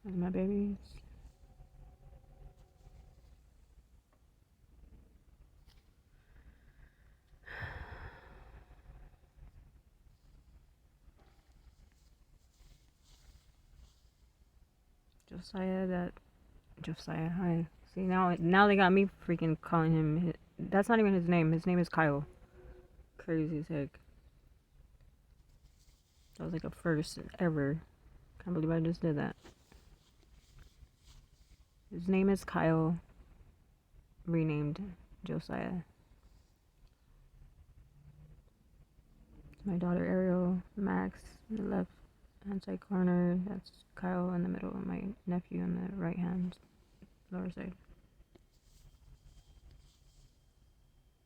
Those are my babies. Josiah. Hi. See now they got me freaking calling him. That's not even his name. His name is Kyle. Crazy as heck. That was like a first ever. Can't believe I just did that. His name is Kyle, renamed Josiah. My daughter Ariel, Max, in the left hand side corner. That's Kyle in the middle, and my nephew in the right hand lower side.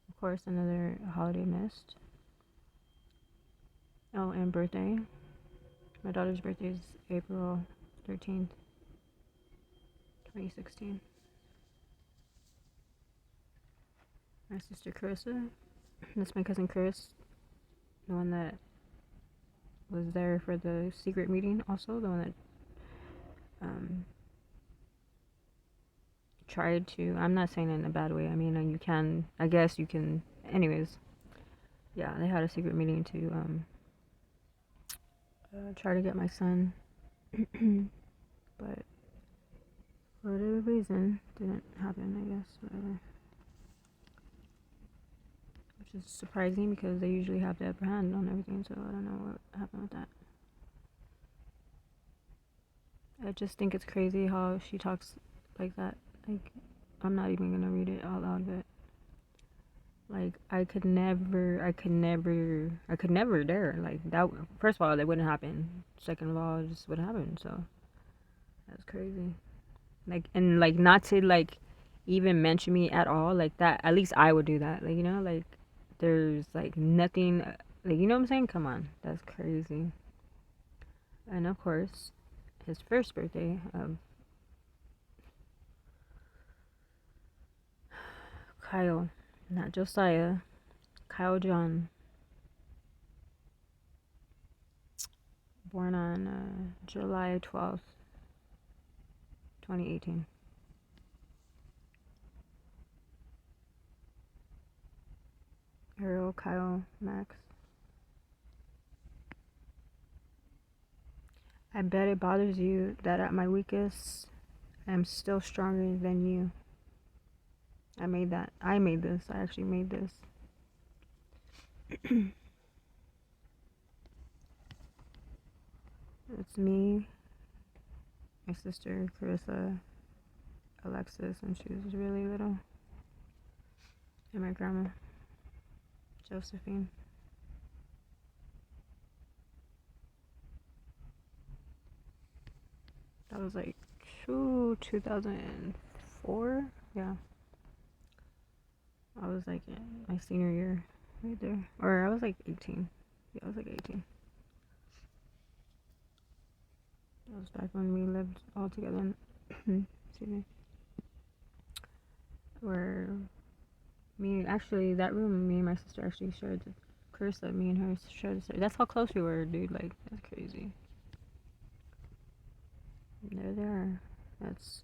Of course, another holiday missed. Oh, and birthday. My daughter's birthday is April 13th, 2016. My sister Carissa. That's my cousin Chris, the one that was there for the secret meeting. Also, the one that um, tried to. I'm not saying it in a bad way. I mean, you can. I guess you can. Anyways, yeah, they had a secret meeting to try to get my son, but for whatever reason, didn't happen. I guess, whatever. Which is surprising because they usually have the upper hand on everything. So I don't know what happened with that. I just think it's crazy how she talks like that. Like, I'm not even gonna read it out loud, but like, I could never dare. Like, that, first of all, that wouldn't happen. Second of all, it just wouldn't happen. So, that's crazy. Like, and like, not to like even mention me at all, like that, at least I would do that. Like, like, there's like nothing, like, you know what I'm saying? Come on. That's crazy. And of course, his first birthday of Kyle, not Josiah, Kyle John, born on July 12th, 2018. Ariel, Kyle, Max. I bet it bothers you that at my weakest, I'm still stronger than you. I made that. I made this. I actually made this. It's me, my sister, Carissa, Alexis, when she was really little, and my grandma, Josephine. That was like 2004. Yeah, I was like in my senior year right there. Or I was like 18. Yeah, I was like 18. That was back when we lived all together. Excuse me. Where actually, that room, me and my sister actually shared the Carissa, me and her shared the. That's how close we were, dude. Like, that's crazy. And there they are. That's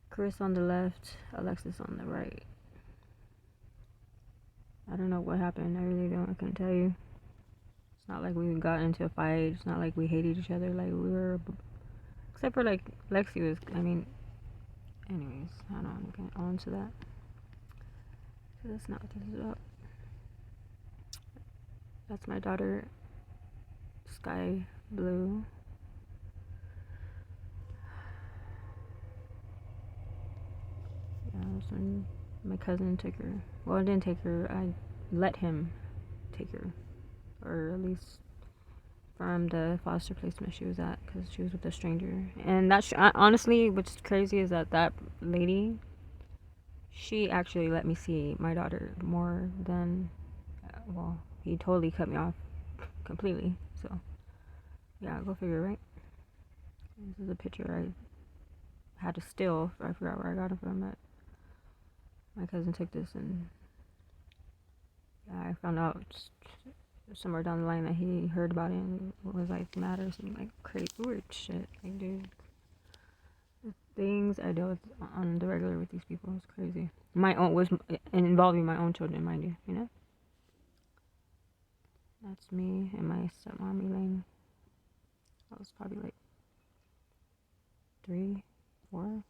Chris on the left, Alexis on the right. I don't know what happened. I really don't. I couldn't tell you. It's not like we got into a fight. It's not like we hated each other. Like, we were. Except for, like, Lexi was. I mean, anyways, I don't want to get on to that. So that's not what this is about. That's my daughter, Sky Blue. Yeah, that's when my cousin took her. Well, I didn't take her. I let him take her, or at least from the foster placement she was at, because she was with a stranger. And that honestly, what's crazy is that lady, she actually let me see my daughter more than, well, he totally cut me off completely. So yeah, go figure, right? This is a picture I had to steal. I forgot where I got it from, but my cousin took this, and yeah, I found out somewhere down the line that he heard about it and was like mad or something, like crazy weird shit. Like, dude, the things I deal with on the regular with these people is crazy. My own was involving my own children, mind you. You know, that's me and my stepmom Elaine. I was probably like 3, 4.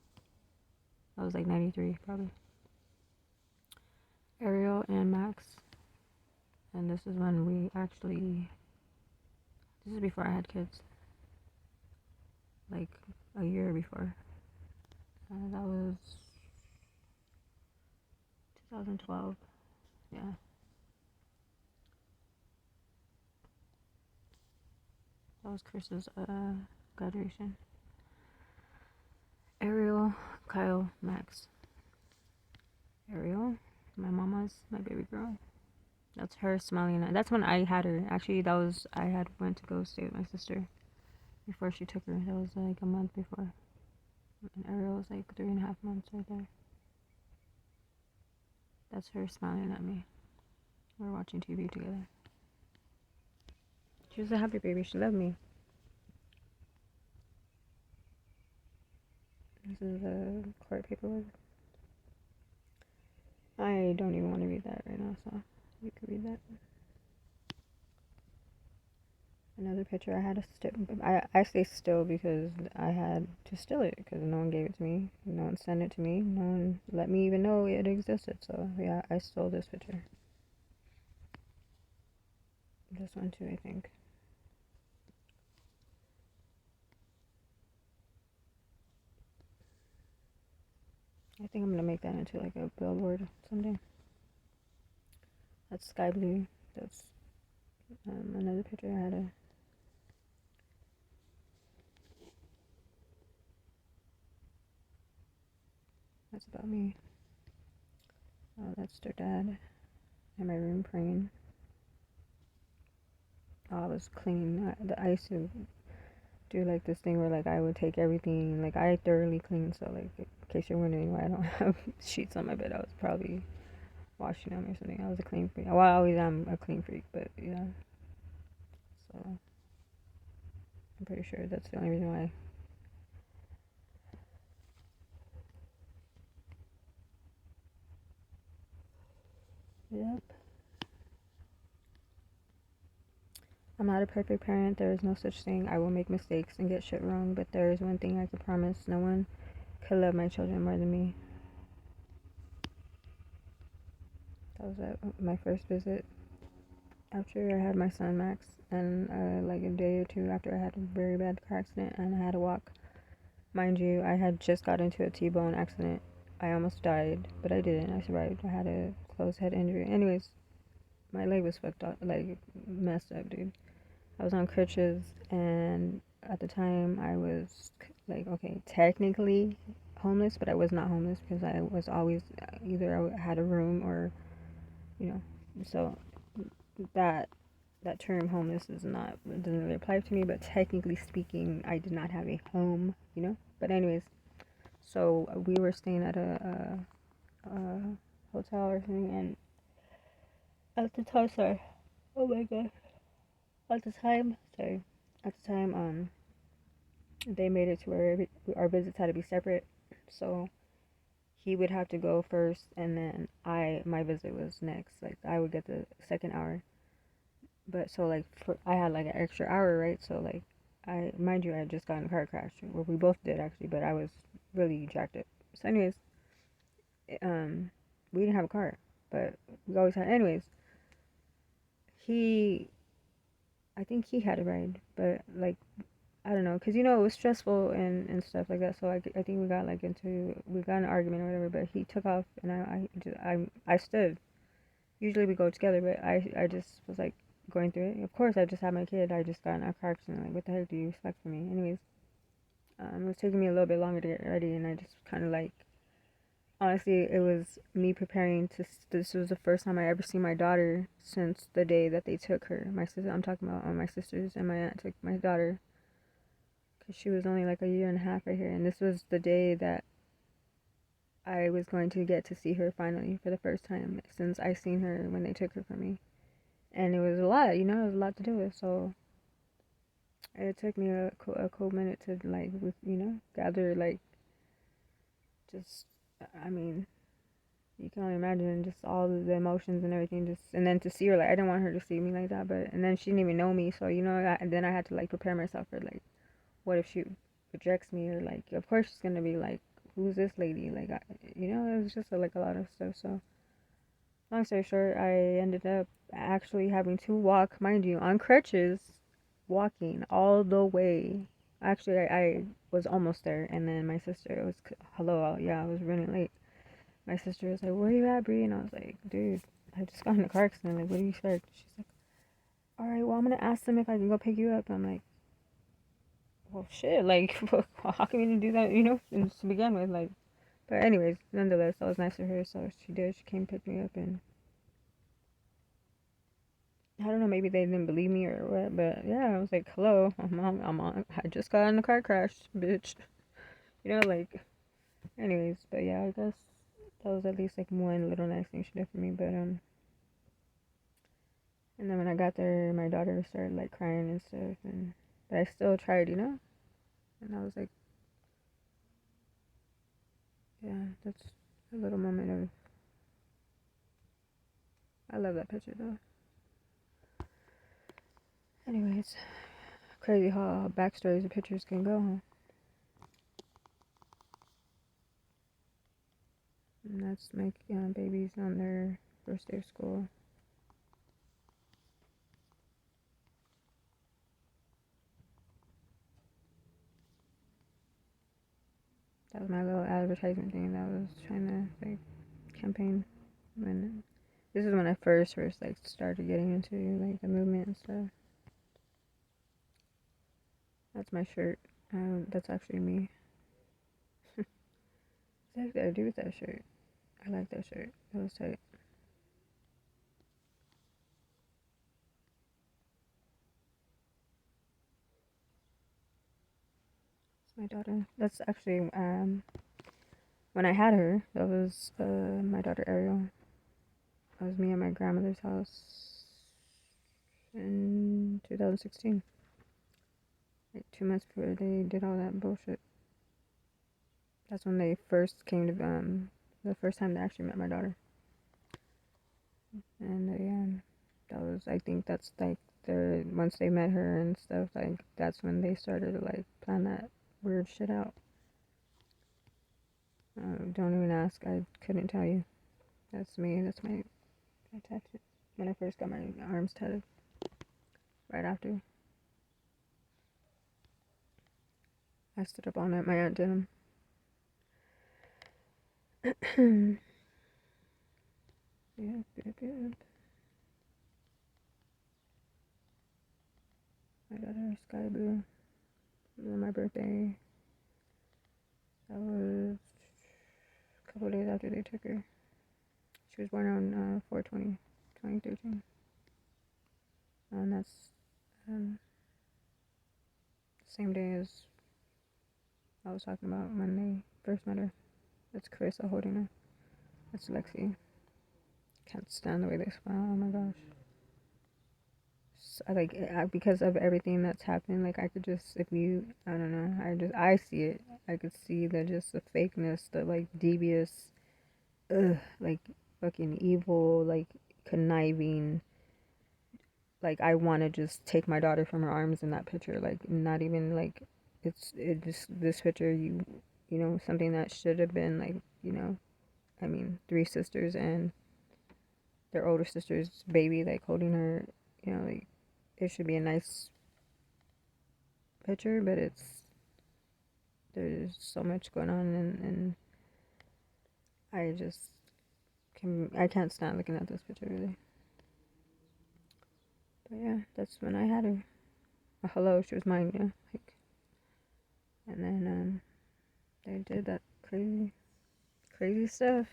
I was like 93 probably. Ariel and Max, and this is when we actually. This is before I had kids. Like a year before. That was 2012. Yeah. That was Chris's graduation. Ariel, Kyle, Max. Ariel, my mama's, my baby girl. That's her smiling. That's when I had her. Actually, that was I had went to go stay with my sister before she took her. That was like a month before. And Ariel was like 3.5 months right there. That's her smiling at me. We're watching TV together. She was a happy baby. She loved me. This is the court paperwork. I don't even want to read that right now, so you can read that. Another picture. I had to still. I say still because I had to still it because no one gave it to me. No one sent it to me. No one let me even know it existed. So yeah, I stole this picture. This one too, I think. I think I'm gonna make that into like a billboard someday. That's sky blue. That's another picture I had to. That's about me. Oh, that's their dad in my room praying. Oh, I was cleaning. I used to do like this thing where like I would take everything. Like I thoroughly clean. So like in case you're wondering why I don't have sheets on my bed, I was probably washing them or something. I was a clean freak. Well, I always am a clean freak, but yeah. So I'm pretty sure that's the only reason why. Yep. I'm not a perfect parent. There is no such thing. I will make mistakes and get shit wrong, but there is one thing I can promise. No one could love my children more than me. That was at my first visit after I had my son Max, and like a day or two after I had a very bad car accident and I had to walk. Mind you, I had just got into a T-bone accident. I almost died, but I didn't. I survived. I had a closed head injury. Anyways, my leg was fucked up, like messed up, dude. I was on crutches, and at the time I was like, okay, technically homeless, but I was not homeless because I was always either I had a room or, you know, so that that term homeless is not doesn't really apply to me. But technically speaking, I did not have a home, you know. But anyways, so we were staying at a hotel or something, and at the time, sorry, oh my god, at the time, sorry, at the time, they made it to where our visits had to be separate. So he would have to go first, and then my visit was next. Like I would get the second hour. But so like I had like an extra hour, right? So like I mind you, I had just got in a car crash. Well, we both did actually, but I was really jacked up. So anyways, we didn't have a car, but we always had. Anyways, he, I think he had a ride, but like I don't know, cause you know it was stressful and stuff like that. So I think we got like we got in an argument or whatever. But he took off, and I stood. Usually we go together, but I just was like going through it. Of course, I just had my kid. I just got in a car accident. Like, what the heck do you expect from me? Anyways, it was taking me a little bit longer to get ready, and I just kind of like, honestly, it was me preparing to. This was the first time I ever seen my daughter since the day that they took her. My sister, I'm talking about my sisters and my aunt took my daughter, because she was only like a year and a half right here, and this was the day that I was going to get to see her finally for the first time since I seen her when they took her from me. And it was a lot, you know, it was a lot to do with. So it took me a cool minute to like, you know, gather like just, I mean, you can only imagine just all the emotions and everything. Just and then to see her like, I didn't want her to see me like that, but and then she didn't even know me, so you know, and then I had to like prepare myself for like, what if she rejects me or like, of course she's gonna be like, who's this lady? Like, you know, it was just like a lot of stuff. So long story short, I ended up actually having to walk, mind you, on crutches, walking all the way. Actually, I was almost there, and then my sister was, hello, yeah, I was running late. My sister was like, "Where you at, Bree?" And I was like, "Dude, I just got in the car accident. Like, what do you expect?" She's like, "All right, well, I'm gonna ask them if I can go pick you up." I'm like, "Well, shit, like, how can you do that, you know, to begin with, like." But anyways, nonetheless, that was nice of her. So she did. She came pick me up, and I don't know, maybe they didn't believe me or what, but yeah, I was like, "Hello, I just got in a car crash, bitch." You know, like, anyways, but yeah, I guess that was at least like one little nice thing she did for me. But and then when I got there, my daughter started like crying and stuff, and but I still tried, you know. And I was like, yeah, that's a little moment of. I love that picture though. Anyways, crazy how backstories of pictures can go, huh? And that's my babies on their first day of school. That was my little advertisement thing that I was trying to like campaign when this is when I first like started getting into like the movement and stuff. That's my shirt. That's actually me. What did I do with that shirt? I like that shirt. That was tight. It's my daughter. That's actually when I had her. That was my daughter Ariel. That was me at my grandmother's house in 2016. Like 2 months before they did all that bullshit. That's when they first came to the first time they actually met my daughter. And they that was, I think that's like their, once they met her and stuff, like that's when they started to like plan that weird shit out. Don't even ask. I couldn't tell you. That's me. That's my tattoo. When I first got my arms tatted, right after I stood up all night, my aunt did them. Yeah, yep, yep. My daughter, Sky Blue. It was my birthday. That was a couple days after they took her. She was born on 4/20, 2013. And that's um, the same day as I was talking about when they first met her. That's Carissa holding her. That's Lexi. Can't stand the way they smile. Oh my gosh. I like because of everything that's happened. Like I could just, if you, I don't know. I see it. I could see the just the fakeness, the like devious, like fucking evil, like conniving. Like I want to just take my daughter from her arms in that picture. Like not even like it just this picture. You know, something that should have been like, you know, I mean, three sisters and their older sister's baby, like holding her. You know, like it should be a nice picture, but it's, there's so much going on, and I just I can't stand looking at this picture really. But yeah, that's when I had her. Hello, she was mine, yeah. Like, and then they did that crazy stuff,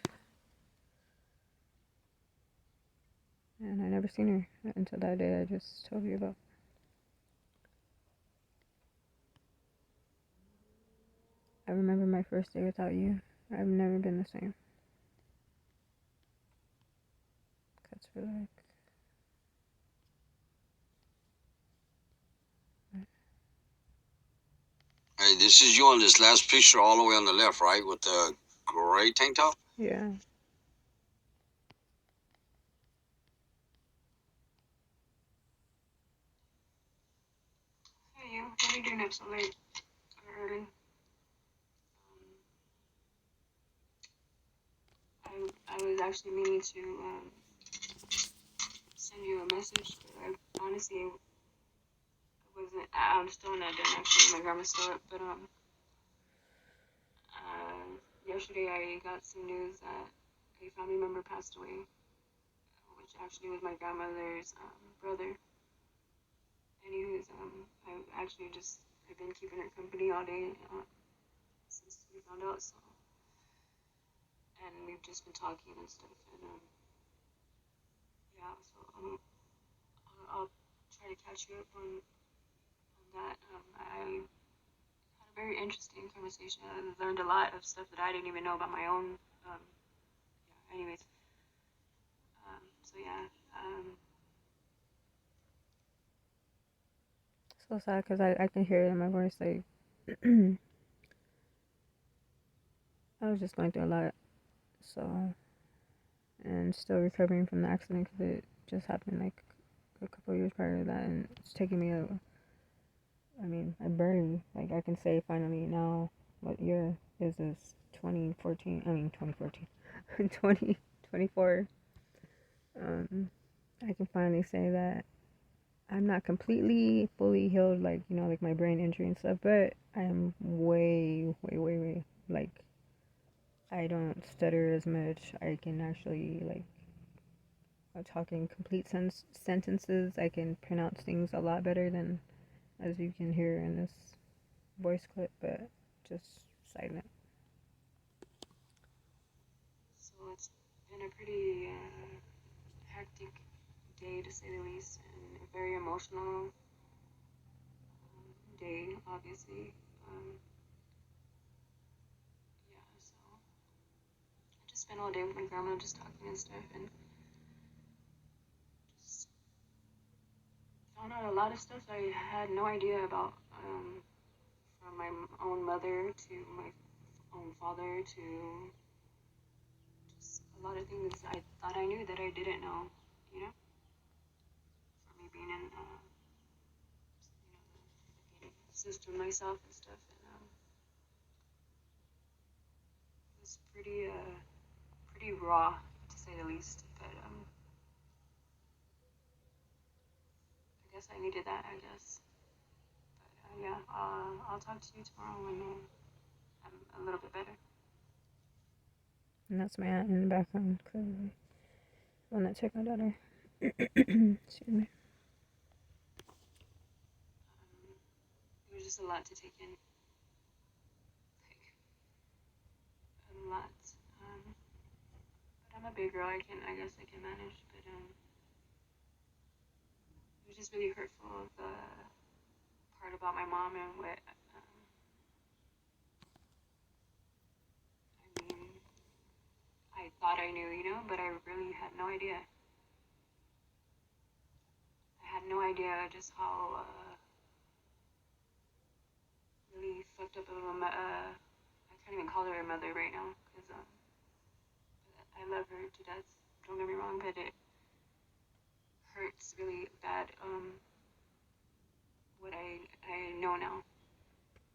and I never seen her until that day I just told you about. I remember my first day without you. I've never been the same. Cuts for like Hey, this is you on this last picture all the way on the left, right? With the gray tank top? Yeah. Hey, you. What are you doing up so late or early? I was actually meaning to send you a message, but I honestly wasn't. I'm still not done actually. My grandma's still up, but yesterday I got some news that a family member passed away, which actually was my grandmother's brother. Anywho's, I actually just I've been keeping her company all day since we found out. So, and we've just been talking and stuff, and yeah. So I'll try to catch you up on that. I had a very interesting conversation. I learned a lot of stuff that I didn't even know about my own. Yeah. Anyways, so yeah. So sad because I can hear it in my voice. Like, I was just going through a lot. So, and still recovering from the accident because it just happened like a couple years prior to that. And it's taking me I mean, I barely, like, I can say finally now, what year is this? 2014. I mean, 2014. 2024. I can finally say that I'm not completely fully healed, like, like my brain injury and stuff, but I am way, way, way, way, like, I don't stutter as much. I can actually, like, talk in complete sentences. I can pronounce things a lot better than as you can hear in this voice clip, but just silent. So it's been a pretty hectic day to say the least, and a very emotional day, obviously. Yeah. So I just spent all day with my grandma, just talking and stuff, and just found out a lot of stuff I had no idea about. From my own mother to my own father to just a lot of things I thought I knew that I didn't know, you know, for me being in, the system myself and stuff. And it was pretty raw to say the least. But I guess I needed that. I guess. But yeah, I'll talk to you tomorrow when I'm a little bit better. And that's my aunt in the background, clearly. One that took my daughter. Excuse me. It was just a lot to take in, like a lot. But I'm a big girl. I guess I can manage. But it was just really hurtful. The part about my mom and what I mean, I thought I knew, but I really had no idea. I had no idea just how really fucked up of I can't even call her a mother right now because I love her to death. Don't get me wrong, but it hurts really bad. What I know now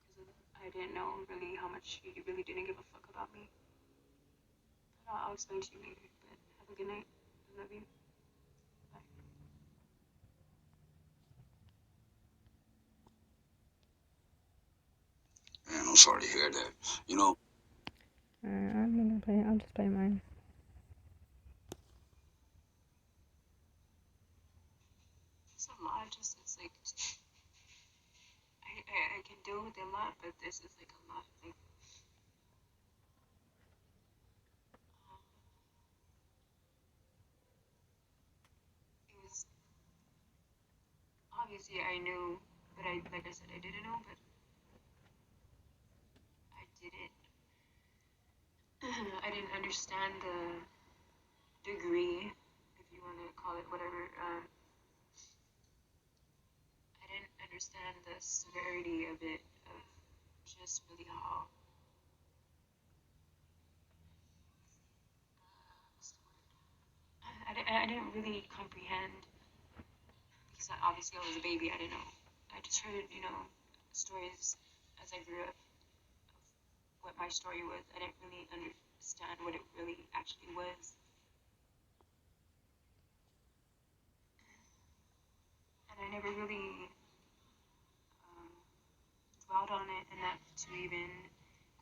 because I didn't know really how much she really didn't give a fuck about me. But I'll explain to you later. But have a good night. I love you. Bye. Man, I'm sorry to hear that. You know, I'm gonna play. I'll just play mine. It's a lot. Just it's like I can deal with a lot, but this is like a lot. Like it was obviously I knew, but I like I said I didn't know, but I didn't. I didn't understand the degree, if you want to call it whatever. I didn't understand the severity of it, of just really how, what's the word? I didn't really comprehend because obviously I was a baby. I didn't know. I just heard, stories as I grew up of what my story was. I didn't really understand what it really actually was. And I never really dwelled on it enough to even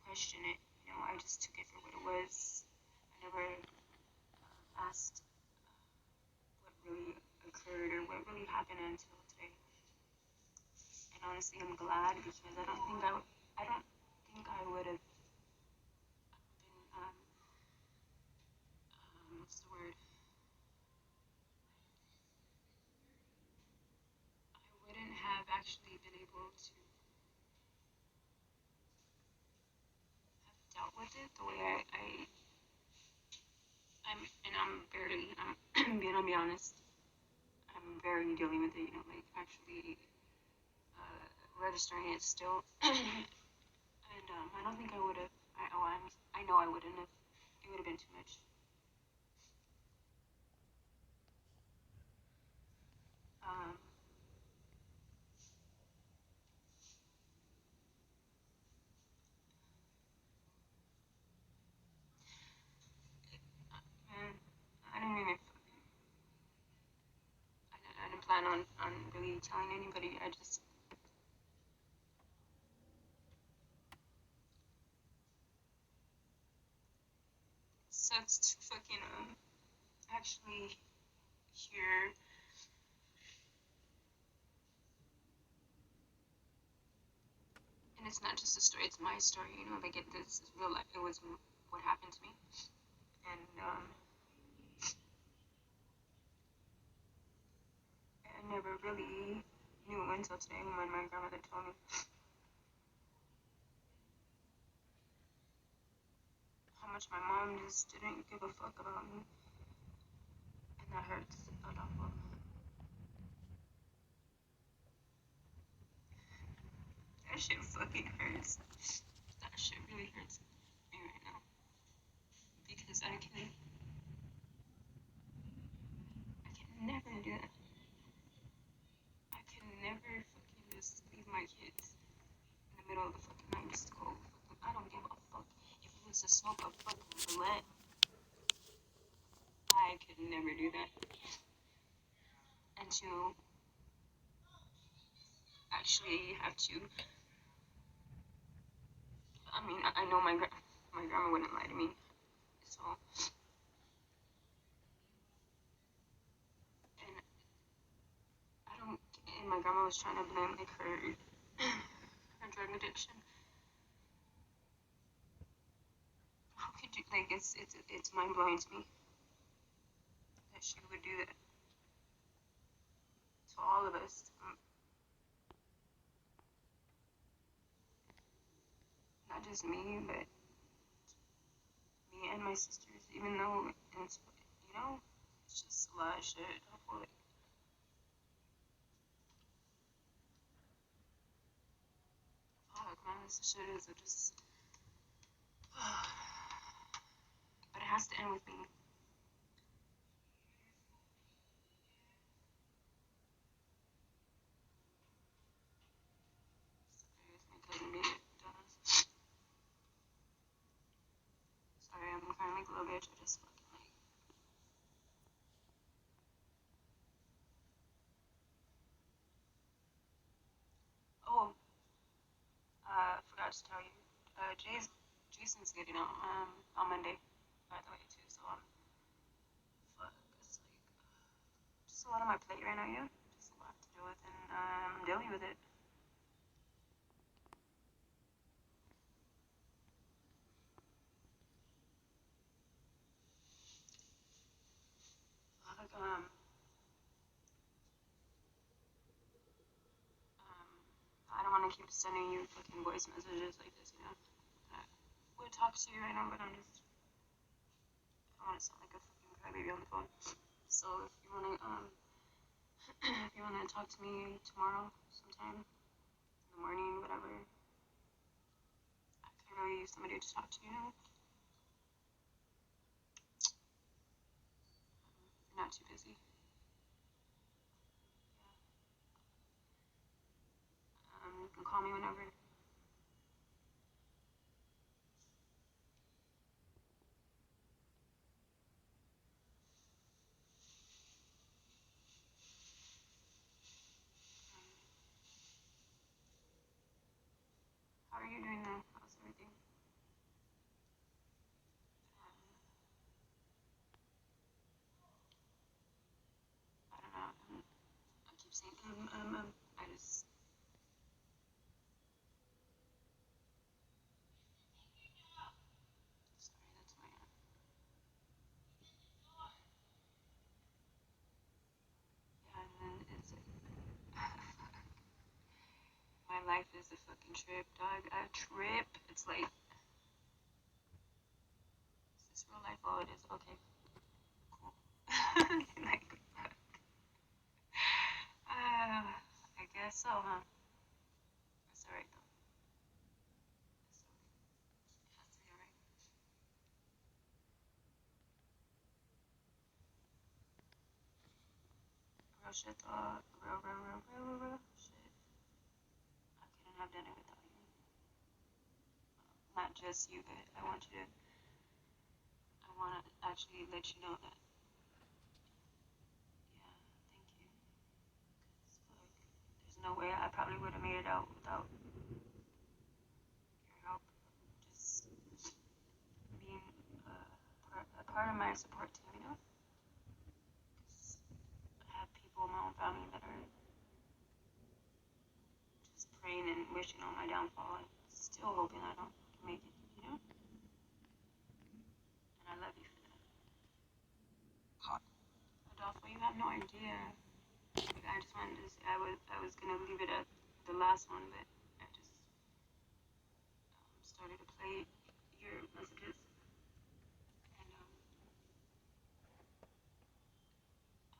question it. I just took it for what it was. I never asked what really occurred or what really happened until today. And honestly, I'm glad because I don't think I would have been what's the word? I wouldn't have actually been able to have dealt with it the way I'm barely, I'm gonna be honest, I'm barely dealing with it, like actually registering it still. And I don't think I would have, I know I wouldn't have, it would have been too much. Um, and I didn't even, I didn't plan on really telling anybody. I just, sucks to fucking actually hear. And it's not just a story; it's my story. Like this is real life. It was what happened to me, and I never really knew until today when my grandmother told me how much my mom just didn't give a fuck about me, and that hurts a lot. That shit fucking hurts. That shit really hurts me right now because I can never do that. I can never fucking just leave my kids in the middle of the fucking night just to go. I don't give a fuck if it was to smoke a fucking blunt. I could never do that. And to actually have to, I mean, I know my grandma wouldn't lie to me, so. And I don't. And my grandma was trying to blame like her drug addiction. How could you, like, it's mind blowing to me that she would do that to all of us. Not just me, but me and my sisters. Even though it's just a lot of shit. I feel like, fuck, man, this shit is just. But it has to end with me. Sorry, it's my cousin being a dumbass. Sorry, I'm kind of like a little bitch. I just fucking like. Oh, forgot to tell you. Jason's getting out on Monday, by the way, too. So fuck, it's like just a lot on my plate right now, just a lot to deal with, and I'm dealing with it. Fuck, I don't want to keep sending you fucking voice messages like this. I would talk to you right now, but I don't want to sound like a fucking crybaby on the phone. So if you wanna if you wanna talk to me tomorrow sometime in the morning, whatever, throw you somebody to talk to, you know? If you're not too busy. You can call me whenever. How are you doing though? How's everything? I don't know. I keep saying I just. Sorry, that's my. Yeah, and then it's like. My life is a fucking trip, dog. A trip. It's like. Is this real life? Oh, it is. Okay. Cool. Like. I guess so, huh? That's alright though. It has to be alright. Real shit, dog. Real shit. I couldn't have done it without you. Not just you, but I want you to. I want to actually let you know that. Yeah, thank you. 'Cause, fuck, there's no way I probably would have made it out without your help. Just being a part of my support team, you know? 'Cause I have people in my own family that are just praying and wishing on my downfall and still hoping I don't make it, you know? And I love you for that. Adolfo, you have no idea. Like, I just wanted to say I was gonna leave it at the last one, but I just started to play your messages, and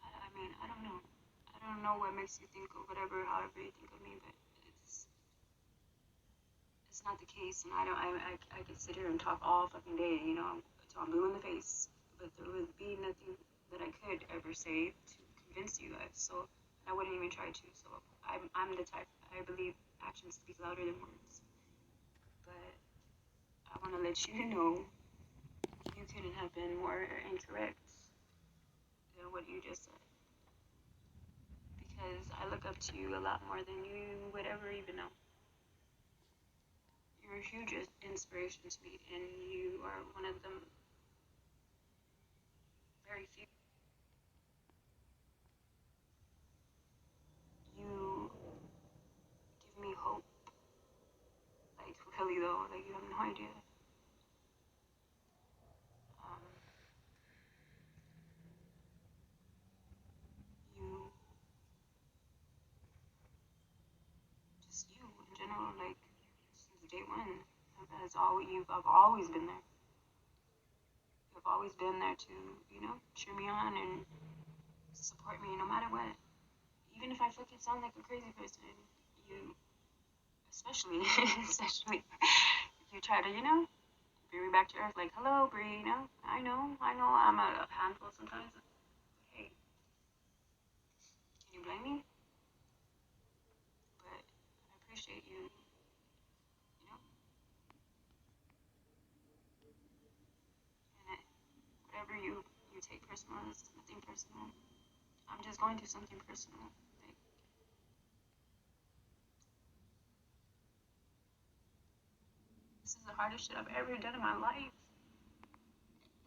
I mean I don't know. I don't know what makes you think of whatever, however you think of me, but it's not the case, and I could sit here and talk all fucking day, you know, until I'm blue in the face, but there would be nothing that I could ever say to convince you guys. So I wouldn't even try to. So I'm the type, I believe actions speak louder than words. But I want to let you know you couldn't have been more incorrect than what you just said. Because I look up to you a lot more than you would ever even know. You're a huge inspiration to me, and you are one of the very few. You give me hope. Like, really, though, like, you have no idea. Um, you, just you in general, like, since day one, I've always been there. You've always been there to, you know, cheer me on and support me no matter what. Even if I fucking sound like a crazy person, you, especially, especially, you try to, you know, bring me back to earth. Like, hello, Bree. You know, I know, I'm a handful sometimes. But hey, can you blame me? But I appreciate you. You know, and whatever you take personal is nothing personal. I'm just going through something personal. Like, this is the hardest shit I've ever done in my life.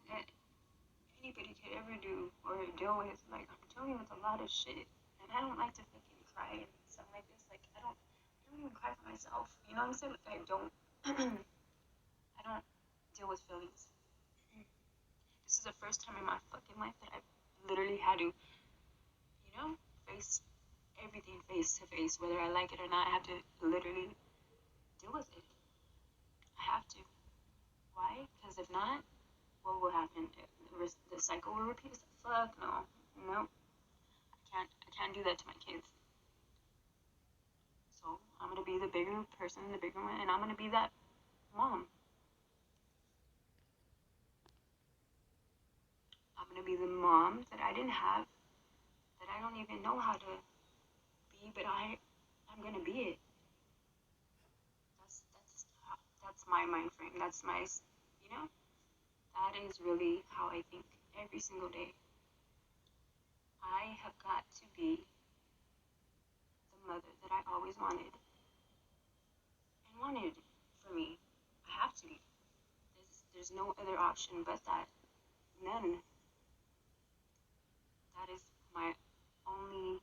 That anybody could ever do or deal with. Like, I'm dealing with a lot of shit, and I don't like to fucking cry and stuff like this. Like, I don't even cry for myself. You know what I'm saying? Like, I don't, I don't deal with feelings. This is the first time in my fucking life that I've literally had to, you know, face everything face to face, whether I like it or not. I have to literally deal with it. I have to. Why? Because if not, what will happen? The cycle will repeat itself. Fuck no, no. I can't do that to my kids. So I'm gonna be the bigger person, the bigger one, and I'm gonna be that mom. be the mom that I didn't have, that I don't even know how to be, but I'm gonna be it. That's my mind frame. That's my, you know, that is really how I think every single day. I have got to be the mother that I always wanted for me. I have to be. There's no other option but that. None. That is my only